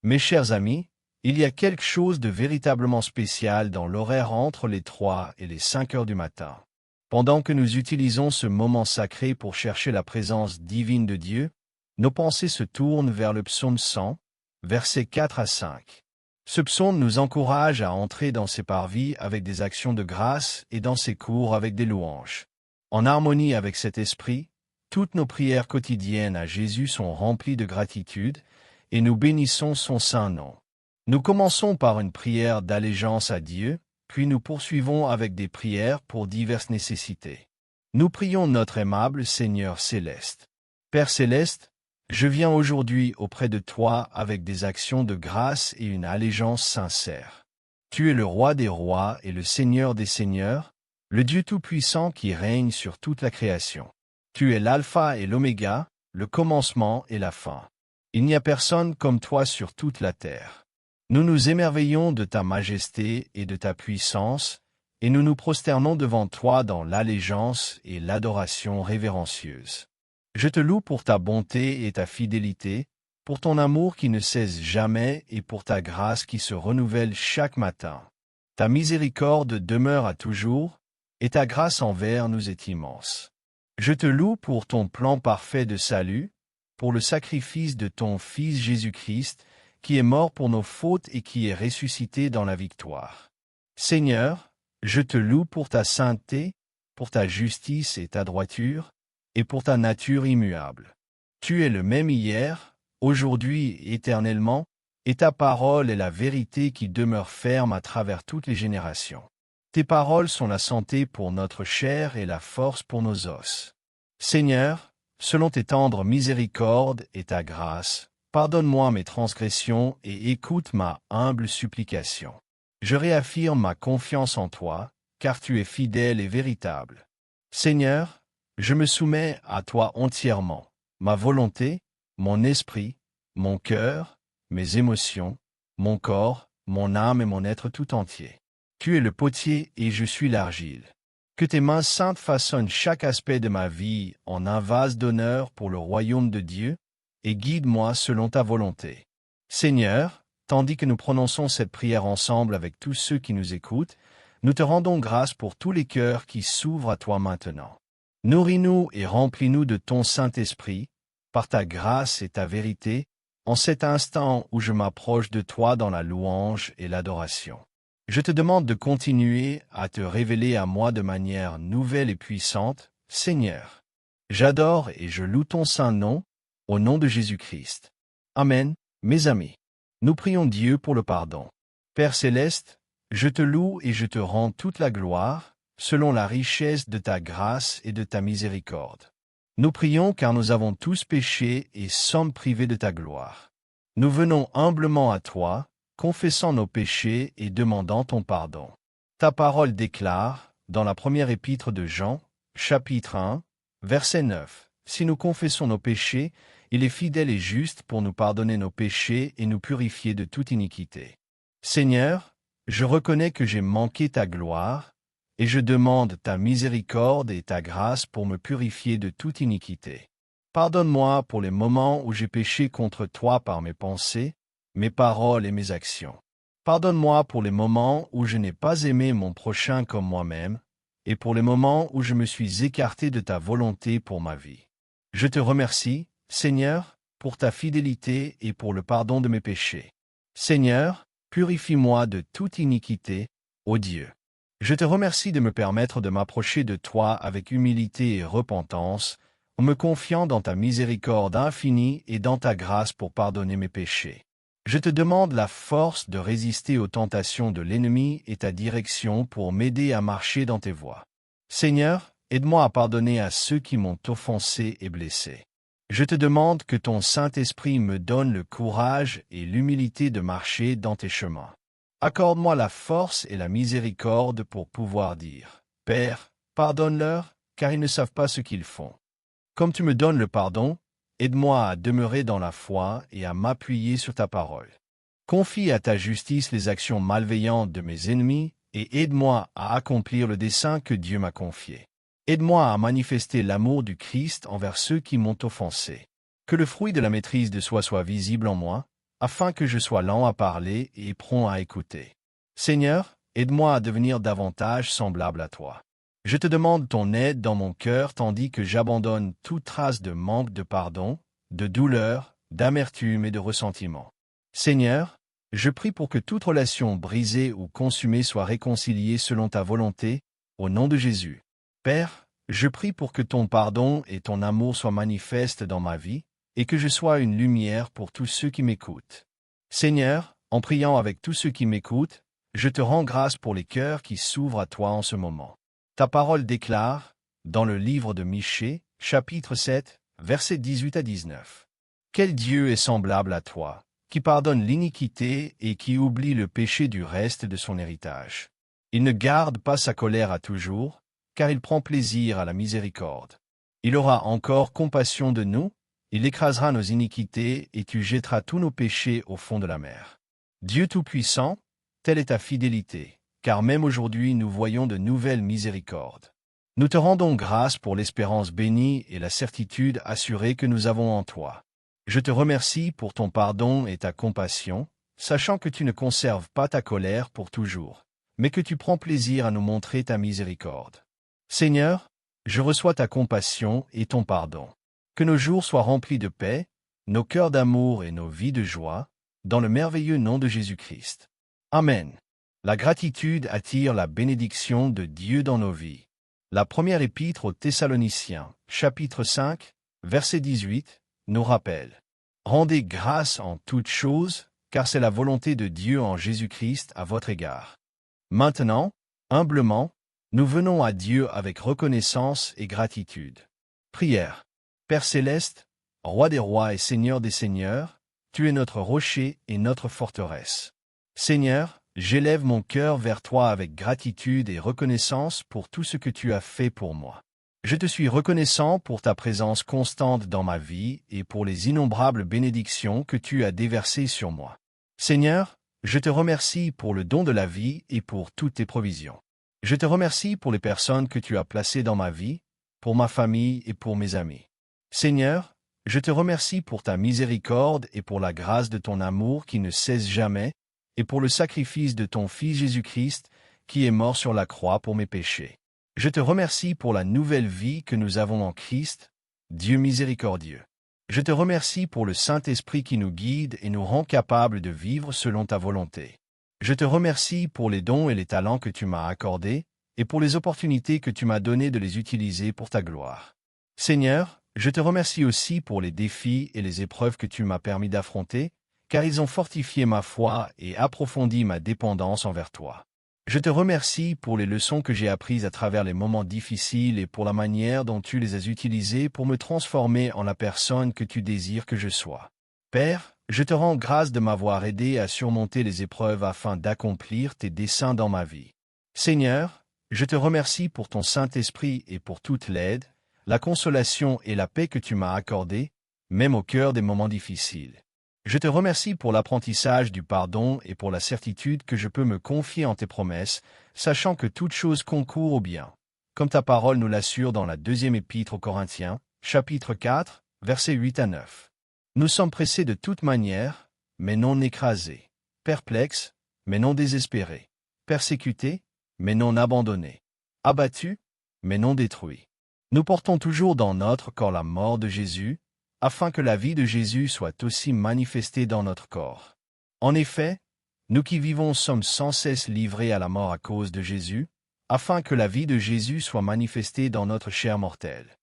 Mes chers amis, il y a quelque chose de véritablement spécial dans l'horaire entre les 3 et les 5 heures du matin. Pendant que nous utilisons ce moment sacré pour chercher la présence divine de Dieu, nos pensées se tournent vers le psaume 100, versets 4 à 5. Ce psaume nous encourage à entrer dans ses parvis avec des actions de grâce et dans ses cours avec des louanges. En harmonie avec cet esprit, toutes nos prières quotidiennes à Jésus sont remplies de gratitude et nous bénissons son saint nom. Nous commençons par une prière d'allégeance à Dieu, puis nous poursuivons avec des prières pour diverses nécessités. Nous prions notre aimable Seigneur céleste. Père céleste, je viens aujourd'hui auprès de toi avec des actions de grâce et une allégeance sincère. Tu es le roi des rois et le Seigneur des seigneurs, le Dieu tout-puissant qui règne sur toute la création. Tu es l'alpha et l'oméga, le commencement et la fin. Il n'y a personne comme toi sur toute la terre. Nous nous émerveillons de ta majesté et de ta puissance, et nous nous prosternons devant toi dans l'allégeance et l'adoration révérencieuse. Je te loue pour ta bonté et ta fidélité, pour ton amour qui ne cesse jamais et pour ta grâce qui se renouvelle chaque matin. Ta miséricorde demeure à toujours, et ta grâce envers nous est immense. Je te loue pour ton plan parfait de salut, pour le sacrifice de ton Fils Jésus-Christ, qui est mort pour nos fautes et qui est ressuscité dans la victoire. Seigneur, je te loue pour ta sainteté, pour ta justice et ta droiture, et pour ta nature immuable. Tu es le même hier, aujourd'hui et éternellement, et ta parole est la vérité qui demeure ferme à travers toutes les générations. Tes paroles sont la santé pour notre chair et la force pour nos os. Seigneur, selon tes tendres miséricordes et ta grâce, pardonne-moi mes transgressions et écoute ma humble supplication. Je réaffirme ma confiance en toi, car tu es fidèle et véritable. Seigneur, je me soumets à toi entièrement, ma volonté, mon esprit, mon cœur, mes émotions, mon corps, mon âme et mon être tout entier. Tu es le potier et je suis l'argile. Que tes mains saintes façonnent chaque aspect de ma vie en un vase d'honneur pour le royaume de Dieu, et guide-moi selon ta volonté. Seigneur, tandis que nous prononçons cette prière ensemble avec tous ceux qui nous écoutent, nous te rendons grâce pour tous les cœurs qui s'ouvrent à toi maintenant. Nourris-nous et remplis-nous de ton Saint-Esprit, par ta grâce et ta vérité, en cet instant où je m'approche de toi dans la louange et l'adoration. Je te demande de continuer à te révéler à moi de manière nouvelle et puissante, Seigneur. J'adore et je loue ton saint nom, au nom de Jésus-Christ. Amen, mes amis. Nous prions Dieu pour le pardon. Père céleste, je te loue et je te rends toute la gloire, selon la richesse de ta grâce et de ta miséricorde. Nous prions car nous avons tous péché et sommes privés de ta gloire. Nous venons humblement à toi, confessant nos péchés et demandant ton pardon. Ta parole déclare, dans la première épître de Jean, chapitre 1, verset 9, « Si nous confessons nos péchés, il est fidèle et juste pour nous pardonner nos péchés et nous purifier de toute iniquité. » Seigneur, je reconnais que j'ai manqué ta gloire, et je demande ta miséricorde et ta grâce pour me purifier de toute iniquité. Pardonne-moi pour les moments où j'ai péché contre toi par mes pensées, mes paroles et mes actions. Pardonne-moi pour les moments où je n'ai pas aimé mon prochain comme moi-même, et pour les moments où je me suis écarté de ta volonté pour ma vie. Je te remercie, Seigneur, pour ta fidélité et pour le pardon de mes péchés. Seigneur, purifie-moi de toute iniquité, ô Dieu. Je te remercie de me permettre de m'approcher de toi avec humilité et repentance, en me confiant dans ta miséricorde infinie et dans ta grâce pour pardonner mes péchés. Je te demande la force de résister aux tentations de l'ennemi et ta direction pour m'aider à marcher dans tes voies. Seigneur, aide-moi à pardonner à ceux qui m'ont offensé et blessé. Je te demande que ton Saint-Esprit me donne le courage et l'humilité de marcher dans tes chemins. Accorde-moi la force et la miséricorde pour pouvoir dire « Père, pardonne-leur, car ils ne savent pas ce qu'ils font. » Comme tu me donnes le pardon, aide-moi à demeurer dans la foi et à m'appuyer sur ta parole. Confie à ta justice les actions malveillantes de mes ennemis et aide-moi à accomplir le dessein que Dieu m'a confié. Aide-moi à manifester l'amour du Christ envers ceux qui m'ont offensé. Que le fruit de la maîtrise de soi soit visible en moi, afin que je sois lent à parler et prompt à écouter. Seigneur, aide-moi à devenir davantage semblable à toi. Je te demande ton aide dans mon cœur tandis que j'abandonne toute trace de manque de pardon, de douleur, d'amertume et de ressentiment. Seigneur, je prie pour que toute relation brisée ou consumée soit réconciliée selon ta volonté, au nom de Jésus. Père, je prie pour que ton pardon et ton amour soient manifestes dans ma vie, et que je sois une lumière pour tous ceux qui m'écoutent. Seigneur, en priant avec tous ceux qui m'écoutent, je te rends grâce pour les cœurs qui s'ouvrent à toi en ce moment. Ta parole déclare, dans le livre de Michée, chapitre 7, versets 18 à 19. Quel Dieu est semblable à toi, qui pardonne l'iniquité et qui oublie le péché du reste de son héritage. Il ne garde pas sa colère à toujours, car il prend plaisir à la miséricorde. Il aura encore compassion de nous, il écrasera nos iniquités et tu jetteras tous nos péchés au fond de la mer. Dieu Tout-Puissant, telle est ta fidélité, car même aujourd'hui nous voyons de nouvelles miséricordes. Nous te rendons grâce pour l'espérance bénie et la certitude assurée que nous avons en toi. Je te remercie pour ton pardon et ta compassion, sachant que tu ne conserves pas ta colère pour toujours, mais que tu prends plaisir à nous montrer ta miséricorde. Seigneur, je reçois ta compassion et ton pardon. Que nos jours soient remplis de paix, nos cœurs d'amour et nos vies de joie, dans le merveilleux nom de Jésus-Christ. Amen. La gratitude attire la bénédiction de Dieu dans nos vies. La première épître aux Thessaloniciens, chapitre 5, verset 18, nous rappelle: Rendez grâce en toutes choses, car c'est la volonté de Dieu en Jésus-Christ à votre égard. Maintenant, humblement, nous venons à Dieu avec reconnaissance et gratitude. Prière. Père céleste, Roi des rois et Seigneur des seigneurs, tu es notre rocher et notre forteresse. Seigneur, j'élève mon cœur vers toi avec gratitude et reconnaissance pour tout ce que tu as fait pour moi. Je te suis reconnaissant pour ta présence constante dans ma vie et pour les innombrables bénédictions que tu as déversées sur moi. Seigneur, je te remercie pour le don de la vie et pour toutes tes provisions. Je te remercie pour les personnes que tu as placées dans ma vie, pour ma famille et pour mes amis. Seigneur, je te remercie pour ta miséricorde et pour la grâce de ton amour qui ne cesse jamais, et pour le sacrifice de ton Fils Jésus-Christ, qui est mort sur la croix pour mes péchés. Je te remercie pour la nouvelle vie que nous avons en Christ, Dieu miséricordieux. Je te remercie pour le Saint-Esprit qui nous guide et nous rend capables de vivre selon ta volonté. Je te remercie pour les dons et les talents que tu m'as accordés, et pour les opportunités que tu m'as données de les utiliser pour ta gloire. Seigneur, je te remercie aussi pour les défis et les épreuves que tu m'as permis d'affronter, car ils ont fortifié ma foi et approfondi ma dépendance envers toi. Je te remercie pour les leçons que j'ai apprises à travers les moments difficiles et pour la manière dont tu les as utilisées pour me transformer en la personne que tu désires que je sois. Père, je te rends grâce de m'avoir aidé à surmonter les épreuves afin d'accomplir tes desseins dans ma vie. Seigneur, je te remercie pour ton Saint-Esprit et pour toute l'aide, la consolation et la paix que tu m'as accordées, même au cœur des moments difficiles. Je te remercie pour l'apprentissage du pardon et pour la certitude que je peux me confier en tes promesses, sachant que toute chose concourt au bien, comme ta parole nous l'assure dans la deuxième épître aux Corinthiens, chapitre 4, versets 8 à 9. Nous sommes pressés de toute manière, mais non écrasés, perplexes, mais non désespérés, persécutés, mais non abandonnés, abattus, mais non détruits. Nous portons toujours dans notre corps la mort de Jésus, afin que la vie de Jésus soit aussi manifestée dans notre corps. En effet, nous qui vivons sommes sans cesse livrés à la mort à cause de Jésus, afin que la vie de Jésus soit manifestée dans notre chair mortelle.